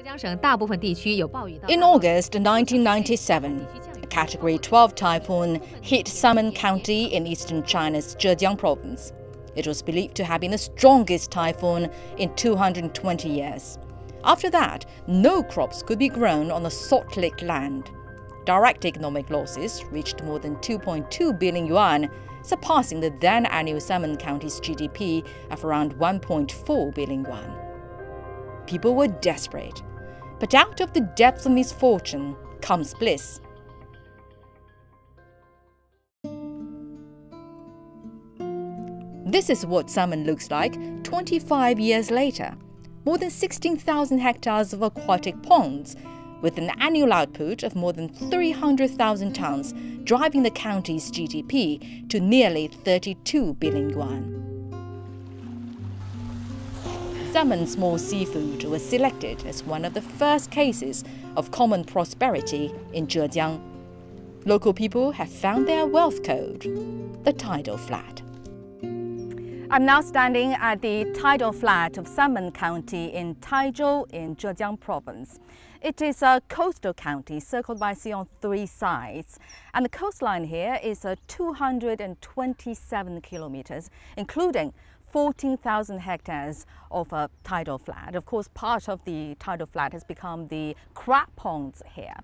In August 1997, a Category 12 typhoon hit Sanmen County in eastern China's Zhejiang province. It was believed to have been the strongest typhoon in 220 years. After that, no crops could be grown on the salt-licked land. Direct economic losses reached more than 2.2 billion yuan, surpassing the then annual Sanmen County's GDP of around 1.4 billion yuan. People were desperate, but out of the depths of misfortune comes bliss. This is what Sanmen looks like 25 years later. More than 16,000 hectares of aquatic ponds, with an annual output of more than 300,000 tons, driving the county's GDP to nearly 32 billion yuan. Salmon small seafood was selected as one of the first cases of common prosperity in Zhejiang. Local people have found their wealth code, the tidal flat. I'm now standing at the tidal flat of Sanmen County in Taizhou in Zhejiang province. It is a coastal county circled by sea on three sides, and the coastline here is 227 kilometers, including 14,000 hectares of a tidal flat. Of course, part of the tidal flat has become the crab ponds here.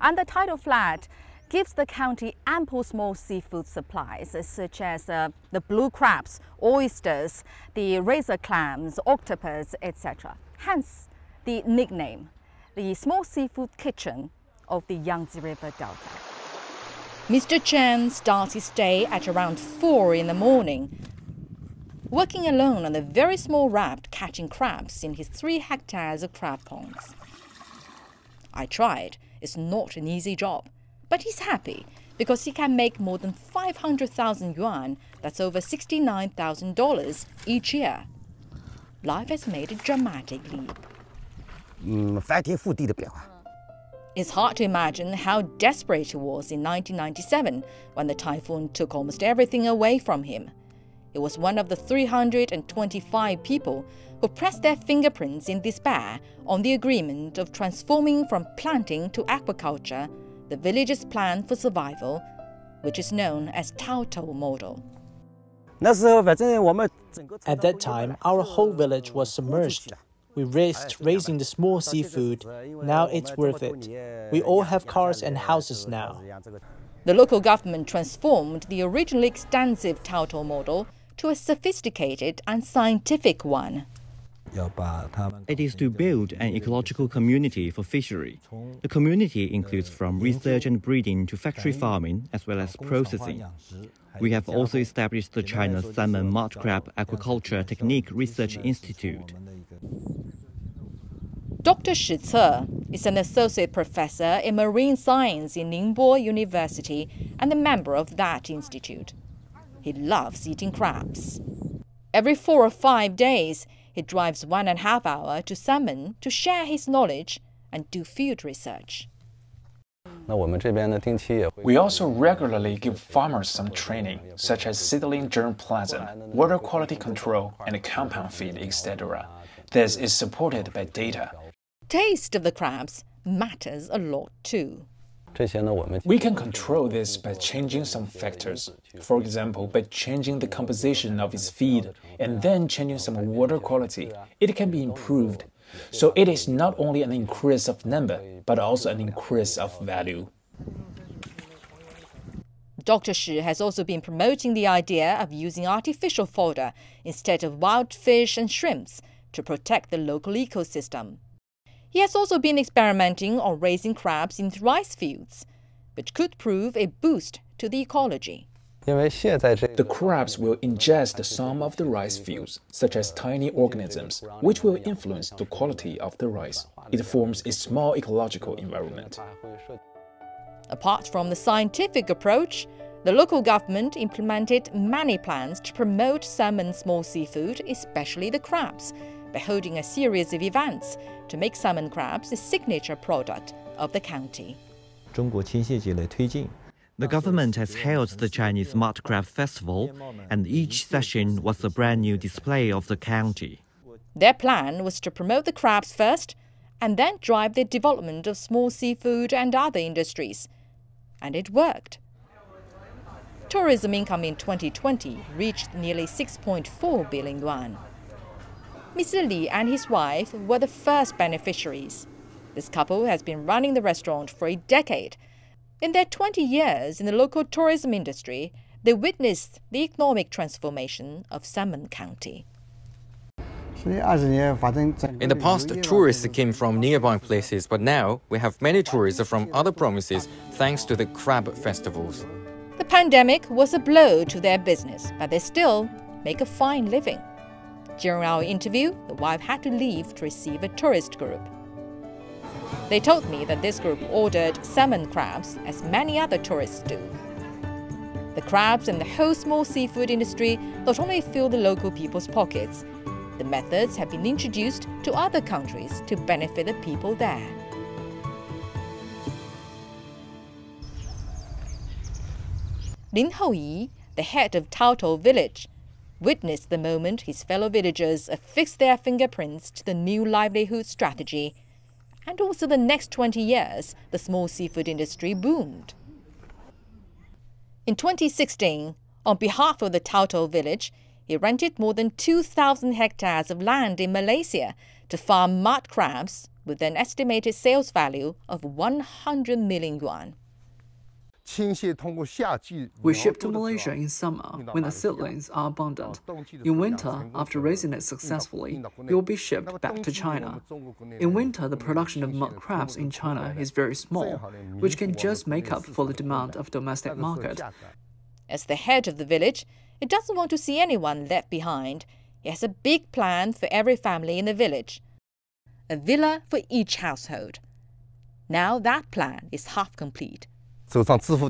And the tidal flat gives the county ample small seafood supplies, such as the blue crabs, oysters, the razor clams, octopus, etc. Hence the nickname, the small seafood kitchen of the Yangtze River Delta. Mr. Chen starts his day at around 4 in the morning, working alone on a very small raft catching crabs in his 3 hectares of crab ponds. I tried. It's not an easy job. But he's happy because he can make more than 500,000 yuan, that's over $69,000 each year. Life has made a dramatic leap. It's hard to imagine how desperate he was in 1997 when the typhoon took almost everything away from him. He was one of the 325 people who pressed their fingerprints in despair on the agreement of transforming from planting to aquaculture the village's plan for survival, which is known as Taotou model. At that time, our whole village was submerged. We risked raising the small seafood. Now it's worth it. We all have cars and houses now. The local government transformed the originally extensive Taotou model to a sophisticated and scientific one. It is to build an ecological community for fishery. The community includes from research and breeding to factory farming as well as processing. We have also established the China Salmon Mud Crab Aquaculture Technique Research Institute. Dr. Shi Ce is an associate professor in marine science in Ningbo University and a member of that institute. He loves eating crabs. Every 4 or 5 days, he drives 1.5 hours to Sanmen to share his knowledge and do field research. We also regularly give farmers some training, such as seedling germplasm, water quality control, and compound feed, etc. This is supported by data. Taste of the crabs matters a lot too. We can control this by changing some factors. For example, by changing the composition of its feed and then changing some water quality, it can be improved. So it is not only an increase of number, but also an increase of value. Dr. Shi has also been promoting the idea of using artificial fodder instead of wild fish and shrimps to protect the local ecosystem. He has also been experimenting on raising crabs in rice fields, which could prove a boost to the ecology. The crabs will ingest some of the rice fields, such as tiny organisms, which will influence the quality of the rice. It forms a small ecological environment. Apart from the scientific approach, the local government implemented many plans to promote salmon small seafood, especially the crabs, by holding a series of events to make salmon crabs a signature product of the county. The government has held the Chinese Mud Crab Festival, and each session was a brand new display of the county. Their plan was to promote the crabs first and then drive the development of small seafood and other industries. And it worked. Tourism income in 2020 reached nearly 6.4 billion yuan. Mr. Li and his wife were the first beneficiaries. This couple has been running the restaurant for a decade. In their 20 years in the local tourism industry, they witnessed the economic transformation of Sanmen County. In the past, tourists came from nearby places, but now we have many tourists from other provinces thanks to the crab festivals. The pandemic was a blow to their business, but they still make a fine living. During our interview, the wife had to leave to receive a tourist group. They told me that this group ordered salmon crabs, as many other tourists do. The crabs and the whole small seafood industry not only fill the local people's pockets, the methods have been introduced to other countries to benefit the people there. Lin Houyi, the head of Taotou village, witnessed the moment his fellow villagers affixed their fingerprints to the new livelihood strategy. And also the next 20 years, the small seafood industry boomed. In 2016, on behalf of the Taotou village, he rented more than 2,000 hectares of land in Malaysia to farm mud crabs with an estimated sales value of 100 million yuan. We ship to Malaysia in summer when the seedlings are abundant. In winter, after raising it successfully, it will be shipped back to China. In winter, the production of mud crabs in China is very small, which can just make up for the demand of the domestic market. As the head of the village, he doesn't want to see anyone left behind. He has a big plan for every family in the village. A villa for each household. Now that plan is half complete.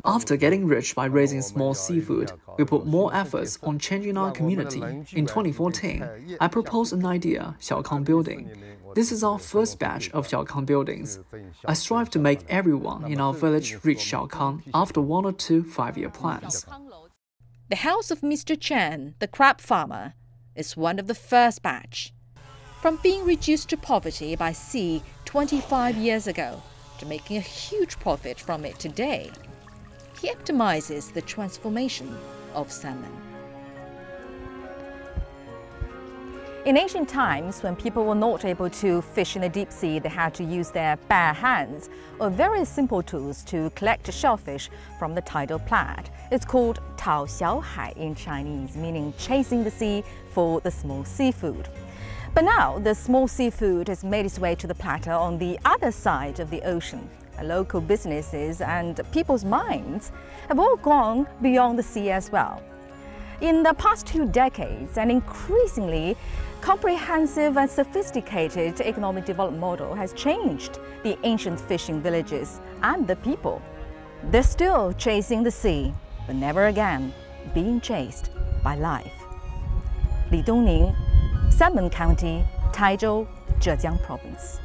After getting rich by raising small seafood, we put more efforts on changing our community. In 2014, I proposed an idea, Xiaokang Building. This is our first batch of Xiaokang buildings. I strive to make everyone in our village reach Xiaokang after 1 or 2 5-year plans. The house of Mr. Chen, the crab farmer, is one of the first batch. From being reduced to poverty by sea 25 years ago, to making a huge profit from it today, he optimizes the transformation of Sanmen. In ancient times, when people were not able to fish in the deep sea, they had to use their bare hands or very simple tools to collect shellfish from the tidal plat. It's called Tao Xiao Hai in Chinese, meaning chasing the sea for the small seafood. But now, the small seafood has made its way to the platter on the other side of the ocean. Local businesses and people's minds have all gone beyond the sea as well. In the past 2 decades, an increasingly comprehensive and sophisticated economic development model has changed the ancient fishing villages and the people. They're still chasing the sea, but never again being chased by life. Dongning, Sanmen County, Taizhou, Zhejiang Province.